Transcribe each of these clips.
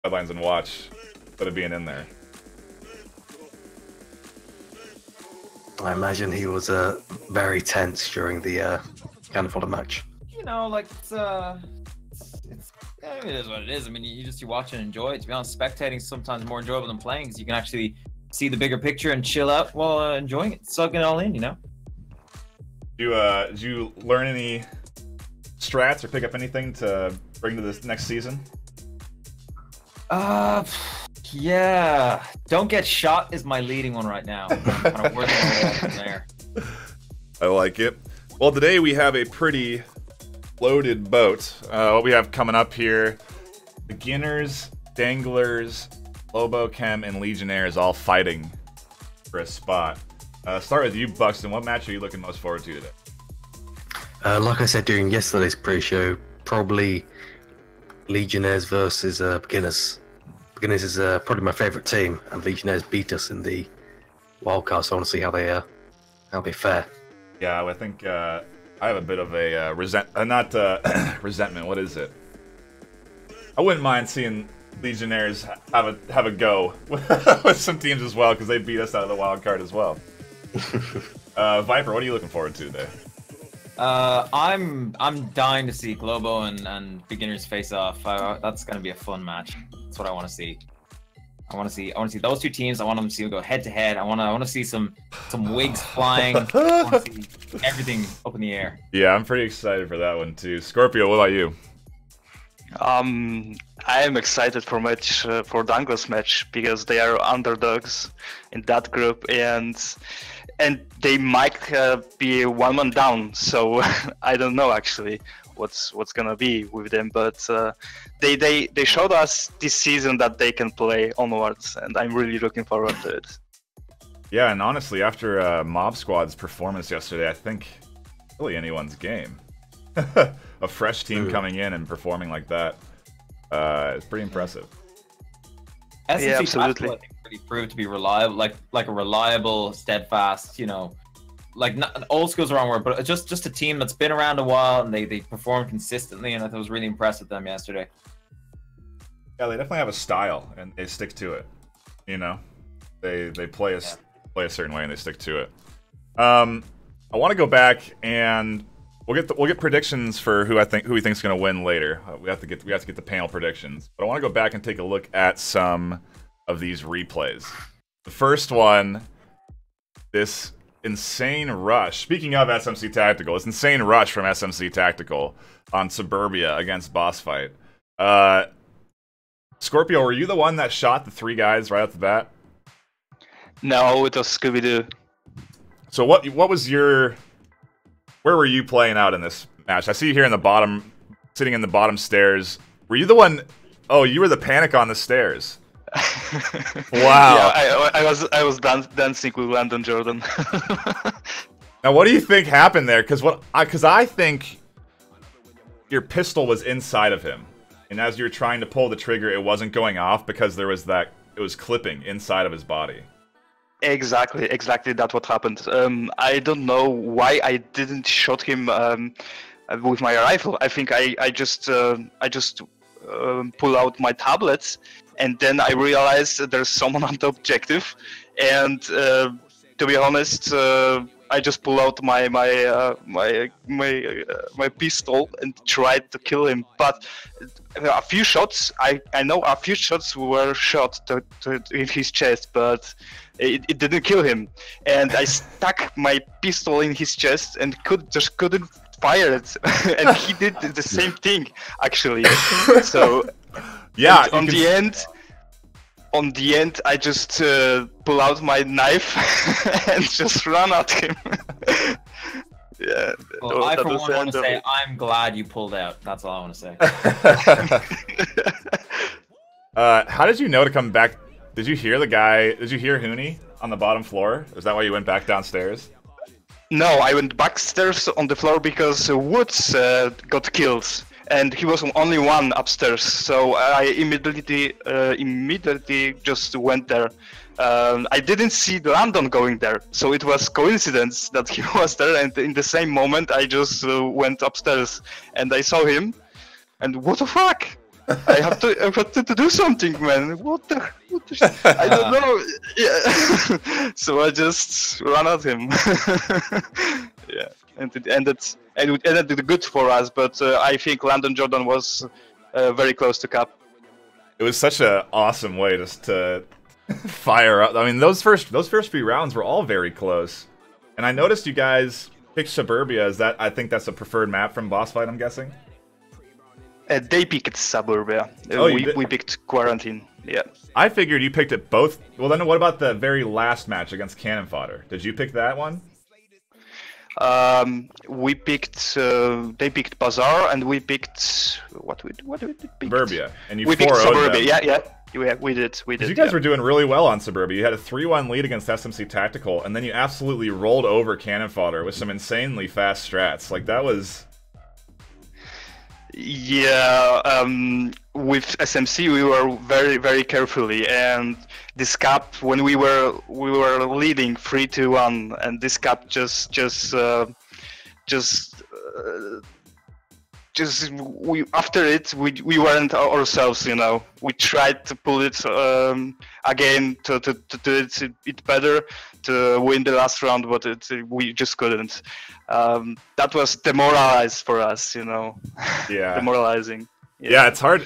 headlines and watch instead of being in there. I imagine he was very tense during the Canada match. You know, like it is what it is. I mean, you watch and enjoy it. To be honest, spectating is sometimes more enjoyable than playing because you can actually see the bigger picture and chill out while enjoying it, soaking it all in. You know. Did you learn any strats or pick up anything to bring to this next season? Yeah. Don't get shot is my leading one right now. I'm kind of working my way from there. I like it. Well, today we have a pretty loaded boat. What we have coming up here: beginners, danglers, Lobo Chem, and Legionnaires all fighting for a spot. Start with you, Buxton. What match are you looking most forward to today? Like I said during yesterday's pre-show, probably Legionnaires versus Beginners. Beginners is probably my favourite team, and Legionnaires beat us in the wildcard, so I want to see how they fare. Yeah, I think I have a bit of a resentment. What is it? I wouldn't mind seeing Legionnaires have a go with some teams as well, because they beat us out of the wild card as well. Viper, what are you looking forward to today? I'm dying to see Globo and Beginners face off. That's gonna be a fun match. That's what I want to see. I want to see those two teams. I want them to go head to head. I want to see some wigs flying. I want to see everything up in the air. Yeah, I'm pretty excited for that one too. Scoorpio, what about you? I am excited for Dangler's match because they are underdogs in that group, and they might be one man down. So I don't know actually what's gonna be with them, but they showed us this season that they can play Onwards, and I'm really looking forward to it. Yeah, and honestly, after Mob Squad's performance yesterday, I think really anyone's game. A fresh team coming in and performing like that is pretty impressive. SMC Yeah, absolutely. Tactical, I think, really proved to be reliable, like a reliable, steadfast, like not old school's the wrong word, but just a team that's been around a while and they perform consistently, and I thought it was really impressed with them yesterday. Yeah, they definitely have a style and they stick to it. You know, they play a certain way and they stick to it. I want to go back and we'll get predictions for who we think's going to win later. We have to get the panel predictions, but I want to go back and take a look at some of these replays. The first one, this insane rush. Speaking of SMC Tactical, this insane rush from SMC Tactical on Suburbia against Boss Fight. Scoorpio, were you the one that shot the 3 guys right off the bat? No, it was Scooby-Doo. So what was your... Where were you playing out in this match? I see you here in the bottom, sitting in the bottom stairs. Were you the one... Oh, you were the panic on the stairs. Wow. Yeah, I was dancing with Landon Jordan. Now, what do you think happened there? Because I think your pistol was inside of him, and as you were trying to pull the trigger, it wasn't going off because there was it was clipping inside of his body. Exactly. That's what happened. I don't know why I didn't shoot him with my rifle. I think I just pull out my tablets, and then I realized that there's someone on the objective, and to be honest, I just pull out my pistol and tried to kill him. But a few shots, I know a few shots were shot in his chest, but it didn't kill him. And I stuck my pistol in his chest and couldn't fire it, and he did the same thing actually. So yeah, on the end, I just pull out my knife and just run at him. Yeah. Well, I for one want to say I'm glad you pulled out. That's all I want to say. How did you know to come back? Did you hear the guy? Did you hear Hooney on the bottom floor? Is that why you went back downstairs? No, I went backstairs on the floor because Woods got killed, and he was only one upstairs. So I immediately just went there. I didn't see Landon going there, so it was coincidence that he was there. And in the same moment, I just went upstairs and I saw him. And what the fuck? I have to do something, man. What the I don't know. Yeah. So I just ran at him. Yeah, and it ended good for us. But I think Landon Jordan was very close to cap. It was such an awesome way just to fire up. I mean, those first few rounds were all very close. And I noticed you guys picked Suburbia. I think that's a preferred map from Boss Fight, I'm guessing? They picked Suburbia. We picked Quarantine. Yeah. I figured you picked it both. Well, then what about the very last match against Cannon Fodder? Did you pick that one? We picked. They picked Bazaar, and we picked what we pick? Suburbia, and you we picked 4-0'd Suburbia. them. Yeah, we did. You guys were doing really well on Suburbia. You had a 3-1 lead against SMC Tactical, and then you absolutely rolled over Cannon Fodder with some insanely fast strats. Like that was. Yeah, with SMC we were very, very carefully, and this cap when we were leading 3-1, and this cap just we after it we weren't ourselves, you know. We tried to pull it again to do it better, to win the last round, but we just couldn't. That was demoralized for us, you know. Yeah. Demoralizing. Yeah, it's hard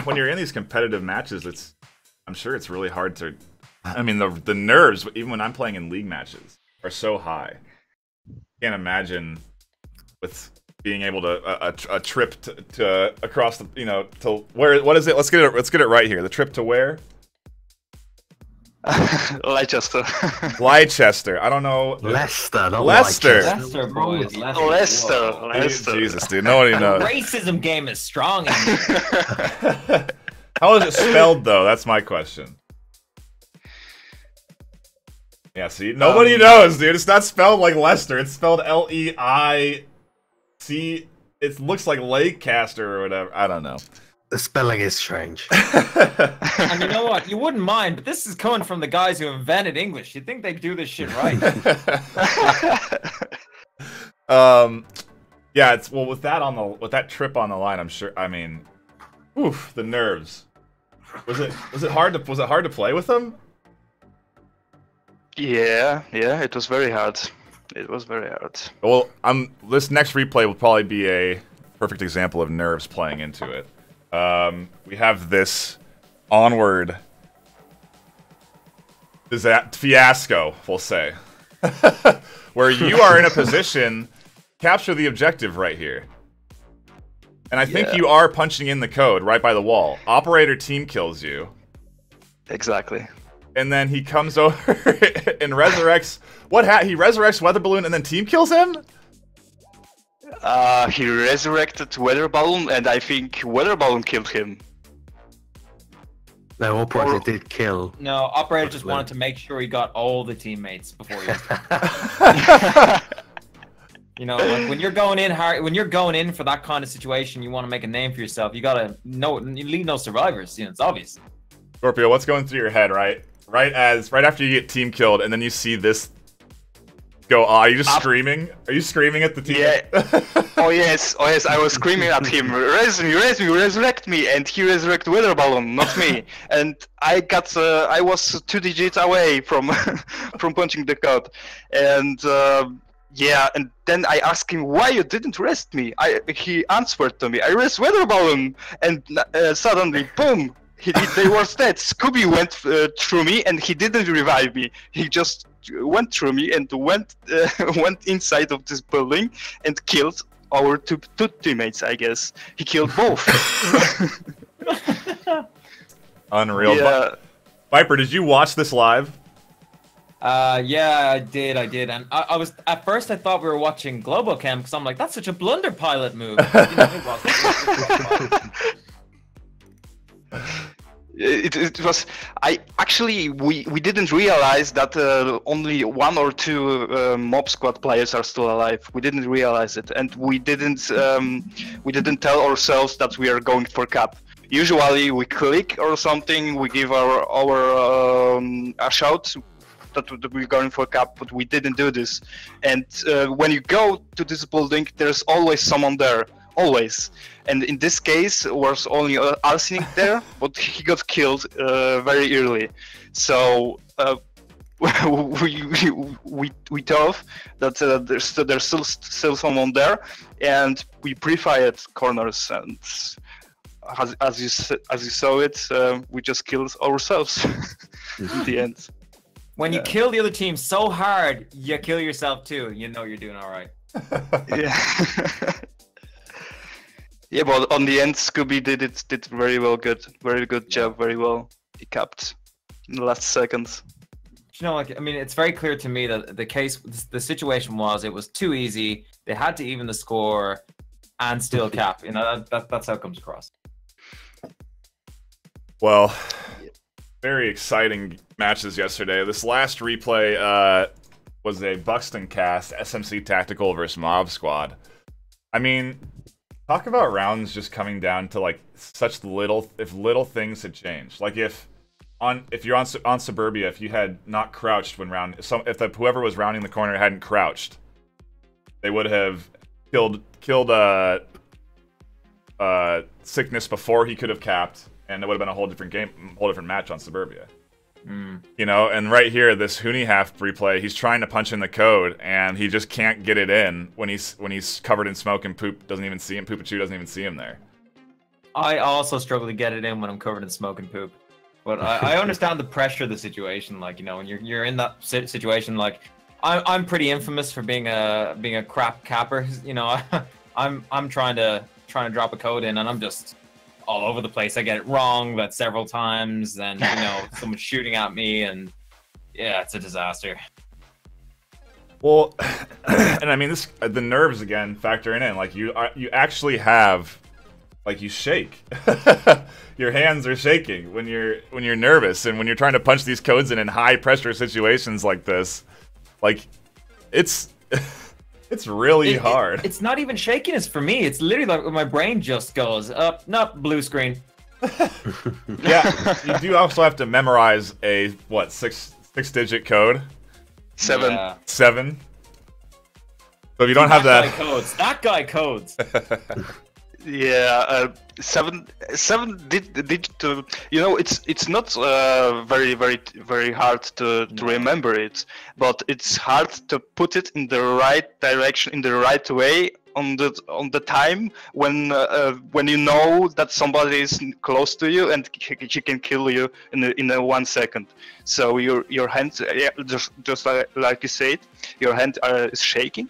when you're in these competitive matches. I'm sure it's really hard to. I mean, the nerves, even when I'm playing in league matches, are so high. Can't imagine with being able to a trip to across the, you know, to where, what is it? Let's get it right here. The trip to where? Leicester. Leicester. I don't know. Leicester. Not Leicester. Leicester, boys. Leicester. Jesus, dude. Nobody knows. The racism game is strong in here. How is it spelled, though? That's my question. Yeah, see? Nobody knows, dude. It's not spelled like Leicester. It's spelled Leic. It looks like Lancaster or whatever. I don't know. The spelling is strange. And you know what? You wouldn't mind, but this is coming from the guys who invented English. You'd think they'd do this shit right. Yeah, it's well with that trip on the line, I'm sure. I mean, oof, the nerves. Was it hard to play with them? Yeah, it was very hard. It was very hard. Well, this next replay will probably be a perfect example of nerves playing into it. We have this Onward fiasco, we'll say, where you are in a position to capture the objective right here. And I think you are punching in the code right by the wall. Operator team kills you. Exactly. And then he comes over and resurrects... He resurrects Weather Balloon and then team kills him? He resurrected Weather Balloon, and I think Weather Balloon killed him. No, Operator did kill. No, Operator just wanted to make sure he got all the teammates before he You know, like when you're going in hard, when you're going in for that kind of situation, you want to make a name for yourself. You gotta you leave no survivors. You know, it's obvious. Scoorpio, what's going through your head, right after you get team killed, and then you see this go? Are you just screaming? Are you screaming at the team? Yeah. Oh yes. I was screaming at him. Res me, resurrect me, and he resurrected Weather Balloon, not me. And I was 2 digits away from from punching the code, and. Yeah, and then I asked him why you didn't rest me. He answered to me, I rest Weather Balloon, and suddenly, boom, they were dead. Scooby went through me, and he didn't revive me. He just went through me and went inside of this building and killed our two teammates, I guess. He killed both. Unreal. Yeah. Viper, did you watch this live? Yeah, I did, and I was at first I thought we were watching Globocam because I'm like, that's such a blunder pilot move. You know, it was. We didn't realize that only 1 or 2 mob squad players are still alive. We didn't realize it, and we didn't tell ourselves that we are going for cap. Usually we click or something, we give a shout that we're going for cap, but we didn't do this. And when you go to this building, there's always someone there. always. And in this case, was only Arsenic there, but he got killed very early. So we thought that there's still someone there, and we pre-fired corners, and as you saw it, we just killed ourselves in the end. When you kill the other team so hard, you kill yourself too. You know you're doing all right. Yeah. Yeah, but on the end, Scooby did very well, very good job, very well. He capped in the last seconds. You know, like, I mean, it's very clear to me that the situation was, it was too easy. They had to even the score and still cap. You know, that's how it comes across. Well, very exciting matches yesterday. This last replay was a Buxton cast, SMC Tactical versus Mob Squad. I mean, talk about rounds just coming down to like such little things had changed. Like if you're on Suburbia, if you had not crouched when whoever was rounding the corner hadn't crouched, they would have killed Sickness before he could have capped, and it would have been a whole different match on Suburbia. You know, and right here, this Huni half replay, he's trying to punch in the code, and he just can't get it in when he's covered in smoke, and Poop doesn't even see him. Poopachu doesn't even see him there. I also struggle to get it in when I'm covered in smoke and poop. But I understand the pressure of the situation. Like, you know, when you're in that situation, like I'm pretty infamous for being a crap capper. You know, I'm trying to drop a code in, and I'm just all over the place. I get it wrong that several times, and you know, someone's shooting at me, and yeah, it's a disaster. Well, and I mean, the nerves again factoring in. Like you actually have, like, you shake. Your hands are shaking when you're nervous, and when you're trying to punch these codes in high pressure situations like this. Like, it's really hard. It's not even shakiness for me. It's literally like my brain just goes up, nope, blue screen. Yeah, you do also have to memorize a six-digit code. 7. Yeah. 7. So if you don't have that, that guy codes. Yeah, 7 digital. You know, it's not very hard to remember it, but it's hard to put it in the right direction, in the right way, on the time when you know that somebody is close to you and he can kill you in 1 second. So your hands, just like you said, your hand is shaking.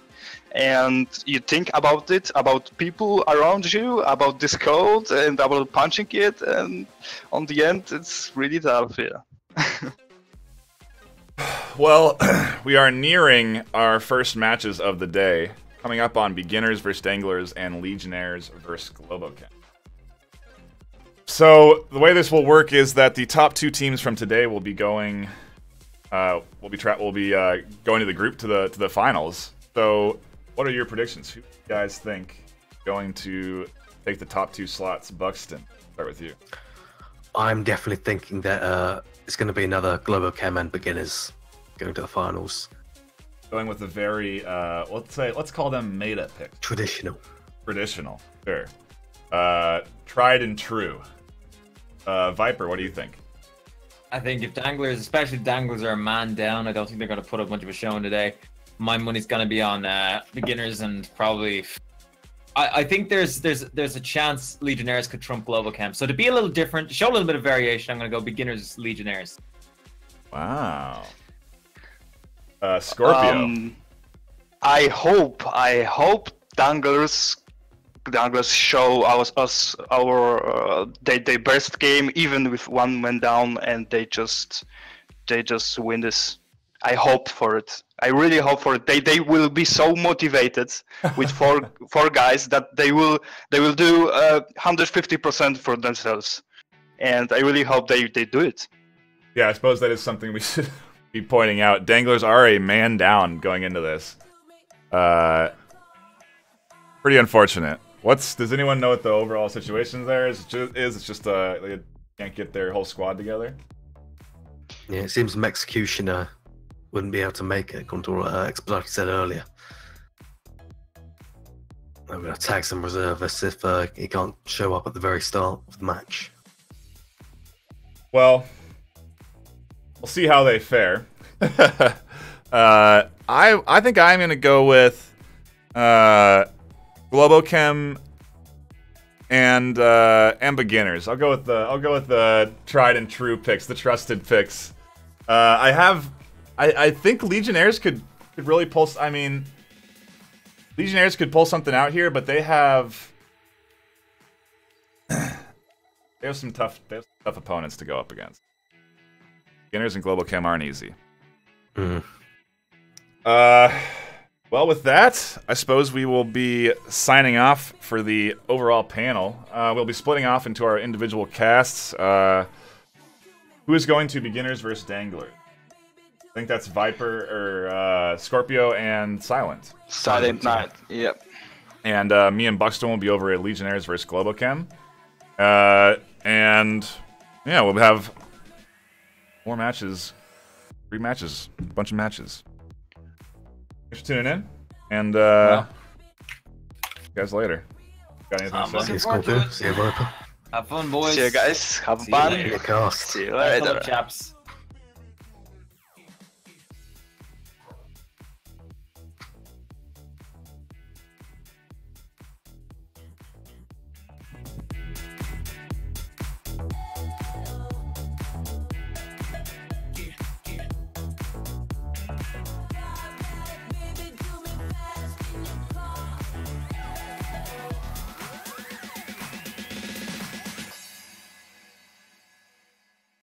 And you think about it, about people around you, about this code, and about punching it, and on the end, it's really tough, yeah. Well, we are nearing our first matches of the day, coming up on Beginners versus Danglers and Legionnaires versus Globocam. So the way this will work is that the top 2 teams from today will be going, going to the group to the finals. So, what are your predictions? Who do you guys think going to take the top 2 slots? Buxton, start with you. I'm definitely thinking that it's going to be another Globocam and Beginners going to the finals. Going with the very, let's call them meta picks. Traditional, sure. Tried and true. Viper, what do you think? I think if Danglers, especially Danglers, are a man down, I don't think they're going to put up much of a showing today. My money's going to be on Beginners, and probably I think there's a chance Legionnaires could trump Globocam. So to be a little different, to show a little bit of variation, I'm going to go Beginners, Legionnaires. Wow. Scoorpio. I hope Danglers show us their best game, even with 1 man down, and they just win this. I hope for it. I really hope for it. They will be so motivated with four guys that they will do 150% for themselves, and I really hope they do it. Yeah, I suppose that is something we should be pointing out. Danglers are a man down going into this. Pretty unfortunate. Does anyone know what the overall situation there is? It's just they can't get their whole squad together. Yeah, it seems Executioner wouldn't be able to make it, according to what Expediter said earlier. I'm going to tag some reservists if he can't show up at the very start of the match. Well, we'll see how they fare. I think I'm gonna go with Globochem and beginners. I'll go with the tried and true picks, the trusted picks. I think Legionnaires could really pull. I mean, Legionnaires could pull something out here, but they have some tough opponents to go up against. Beginners and Globochem aren't easy. Mm. Well, with that, I suppose we will be signing off for the overall panel. We'll be splitting off into our individual casts. Who is going to Beginners versus Dangler? I think that's Viper or Scoorpio and Silent. Silent Knight, yep. And me and Buxton will be over at Legionnaires versus Globochem. And yeah, we'll have more matches, 3 matches, a bunch of matches. Thanks for tuning in, and see you guys later. Got anything to say? See you, Scoorpio. See you, Viper. Have fun, boys. See you guys. Have See you fun. later. Cast. See you Thanks a later. lot, chaps.